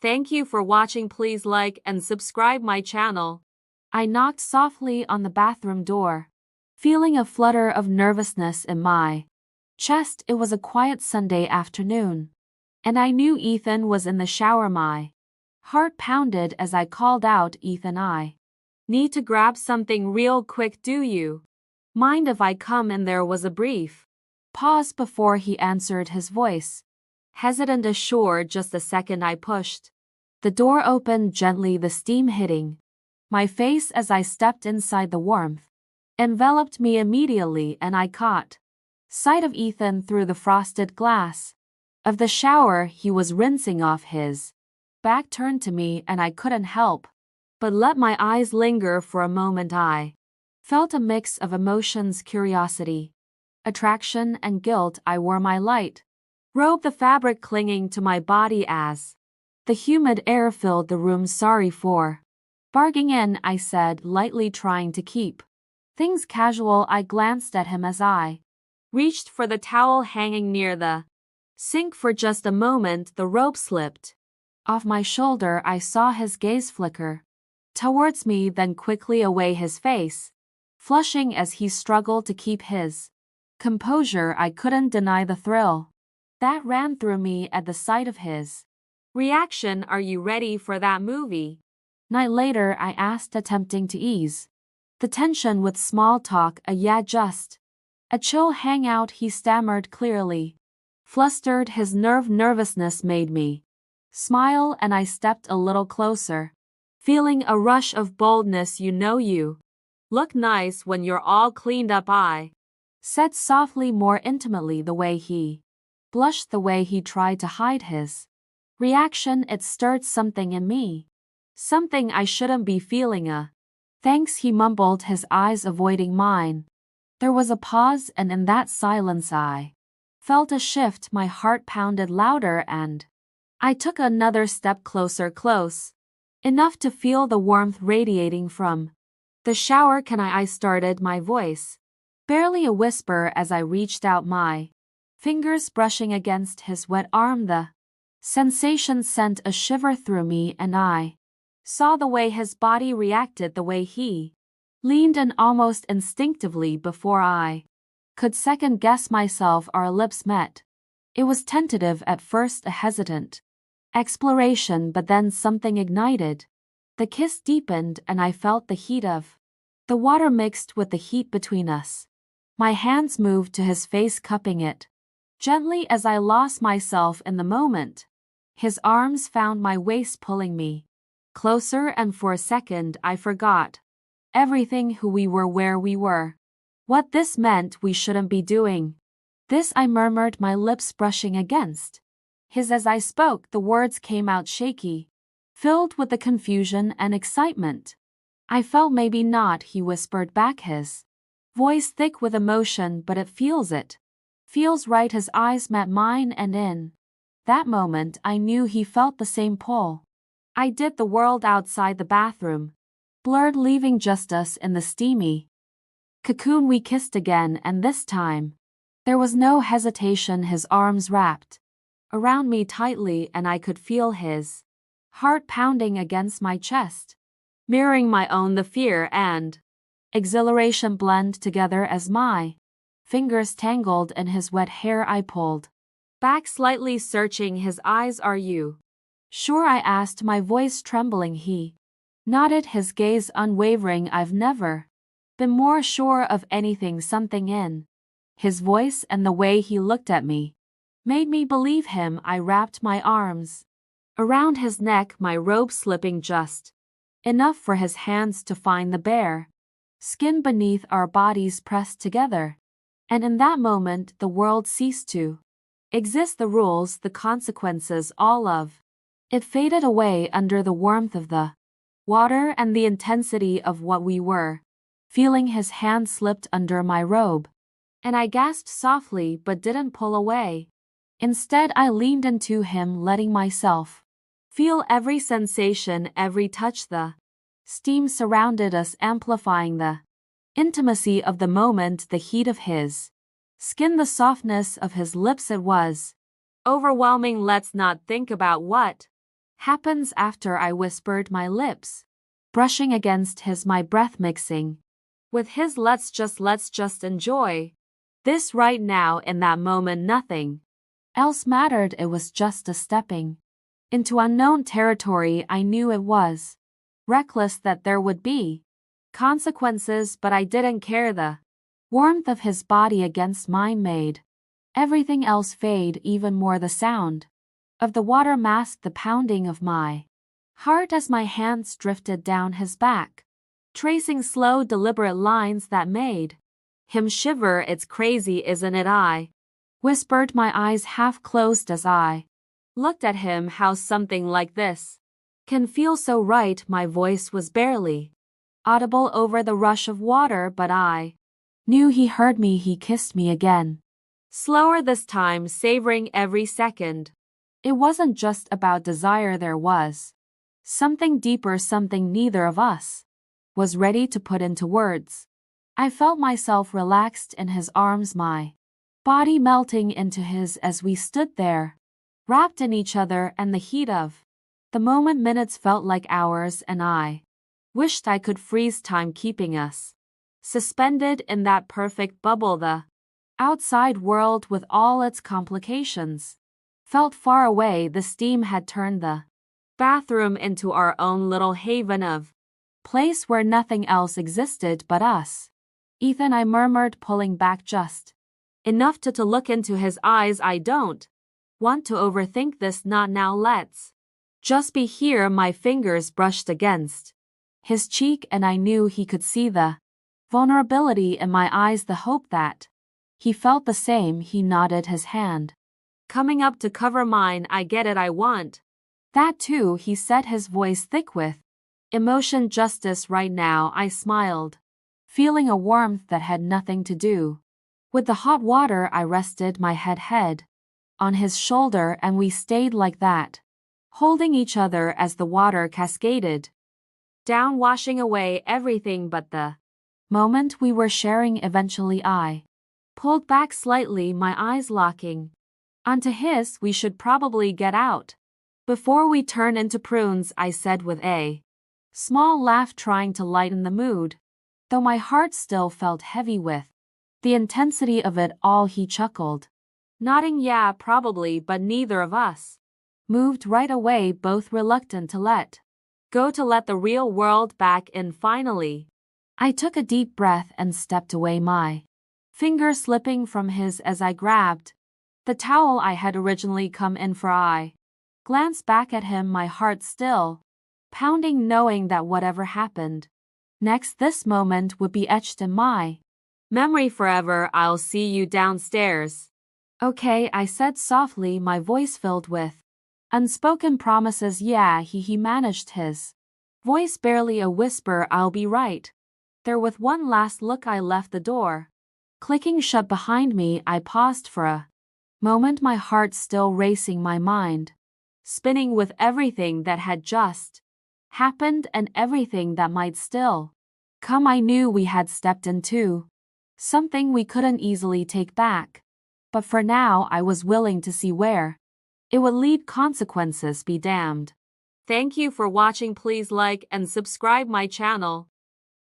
Thank you for watching. Please like and subscribe my channel. I knocked softly on the bathroom door, feeling a flutter of nervousness in my chest. It was a quiet Sunday afternoon, and I knew Ethan was in the shower. My heart pounded as I called out, "Ethan, I need to grab something real quick. Do you mind if I come in?" There was a brief pause before he answered, his voice hesitant as sure. "Just a second." I pushed the door open gently, the steam hitting my face as I stepped inside. The warmth enveloped me immediately, and I caught sight of Ethan through the frosted glass of the shower. He was rinsing off, his back turned to me, and I couldn't help but let my eyes linger for a moment. I felt a mix of emotions: curiosity, attraction, and guilt. I wore my light robe, the fabric clinging to my body as the humid air filled the room. "Sorry for barging in," I said, lightly, trying to keep things casual. I glanced at him as I reached for the towel hanging near the sink. For just a moment, the robe slipped off my shoulder. I saw his gaze flicker towards me, then quickly away, his face flushing as he struggled to keep his composure. I couldn't deny the thrill that ran through me at the sight of his reaction. "Are you ready for that movie night later?" I asked, attempting to ease the tension with small talk. "Yeah, just a chill hangout," he stammered, clearly flustered. His nervousness made me smile, and I stepped a little closer, feeling a rush of boldness. You look nice when you're all cleaned up," I said softly, more intimately. The way he blushed, the way he tried to hide his reaction, it stirred something in me, something I shouldn't be feeling. Thanks," he mumbled, his eyes avoiding mine. There was a pause, and in that silence I felt a shift. My heart pounded louder, and I took another step closer, close enough to feel the warmth radiating from the shower. "Can I started, my voice barely a whisper as I reached out, my fingers brushing against his wet arm. The sensation sent a shiver through me, and I saw the way his body reacted, the way he leaned in almost instinctively before I could second guess myself. Our lips met. It was tentative at first, a hesitant exploration, but then something ignited. The kiss deepened, and I felt the heat of the water mixed with the heat between us. My hands moved to his face, cupping it gently as I lost myself in the moment. His arms found my waist, pulling me closer, and for a second I forgot everything: who we were, where we were, what this meant. "We shouldn't be doing this," I murmured, my lips brushing against his. As I spoke, the words came out shaky, filled with the confusion and excitement. "I felt maybe not," he whispered back, his voice thick with emotion, "but it feels right." His eyes met mine, and in that moment I knew he felt the same pull I did. The world outside the bathroom blurred, leaving just us in the steamy cocoon. We kissed again, and this time there was no hesitation. His arms wrapped around me tightly, and I could feel his heart pounding against my chest, mirroring my own. The fear and exhilaration blend together as my fingers tangled in his wet hair. I pulled back slightly, searching his eyes. "Are you sure?" I asked, my voice trembling. He nodded, his gaze unwavering. "I've never been more sure of anything." Something in his voice and the way he looked at me made me believe him. I wrapped my arms around his neck, my robe slipping just enough for his hands to find the bare skin beneath. Our bodies pressed together, and in that moment the world ceased to exist. The rules, the consequences, all of it faded away under the warmth of the water and the intensity of what we were feeling. His hand slipped under my robe, and I gasped softly but didn't pull away. Instead, I leaned into him, letting myself feel every sensation, every touch. The steam surrounded us, amplifying the intimacy of the moment, the heat of his skin, the softness of his lips. It was overwhelming. Let's not think about what Happens after I whispered, my lips brushing against his, my breath mixing with his. Let's just enjoy this right now. In that moment nothing else mattered. It was just a stepping into unknown territory. I knew it was reckless, that there would be consequences, but I didn't care. The warmth of his body against mine made everything else fade even more. The sound of the water masked the pounding of my heart as my hands drifted down his back, tracing slow, deliberate lines that made him shiver. It's crazy, isn't it? I whispered, my eyes half closed as I looked at him. How something like this can feel so right. My voice was barely audible over the rush of water, but I knew he heard me. He kissed me again, slower this time, savoring every second. It wasn't just about desire, there was something deeper, something neither of us was ready to put into words. I felt myself relaxed in his arms, my body melting into his as we stood there, wrapped in each other, and the heat of the moment. Minutes felt like hours, and I wished I could freeze time, keeping us suspended in that perfect bubble. The outside world, with all its complications, felt far away. The steam had turned the bathroom into our own little haven of place where nothing else existed but us. Ethan, I murmured, pulling back just enough to look into his eyes. I don't want to overthink this, not now. Let's just be here. My fingers brushed against his cheek, and I knew he could see the vulnerability in my eyes, the hope that he felt the same. He nodded, his hand coming up to cover mine. I get it, I want that too, he said, his voice thick with emotion. Justice right now, I smiled, feeling a warmth that had nothing to do with the hot water. I rested my head on his shoulder, and we stayed like that, holding each other as the water cascaded down, washing away everything but the moment we were sharing. Eventually I pulled back slightly, my eyes locking onto his. We should probably get out before we turn into prunes, I said with a small laugh, trying to lighten the mood, though my heart still felt heavy with the intensity of it all. He chuckled, nodding, yeah, probably, but neither of us moved right away, both reluctant to let go, to let the real world back in. Finally, I took a deep breath and stepped away, my finger slipping from his as I grabbed the towel I had originally come in for. I glanced back at him, my heart still pounding, knowing that whatever happened next, this moment would be etched in my memory forever. I'll see you downstairs. Okay, I said softly, my voice filled with unspoken promises. Yeah, he managed his voice barely a whisper. I'll be right there. With one last look, I left, the door clicking shut behind me. I paused for a moment, my heart still racing, my mind spinning with everything that had just happened and everything that might still come. I knew we had stepped into something we couldn't easily take back, but for now I was willing to see where it would lead. Consequences be damned. Thank you for watching. Please like and subscribe my channel.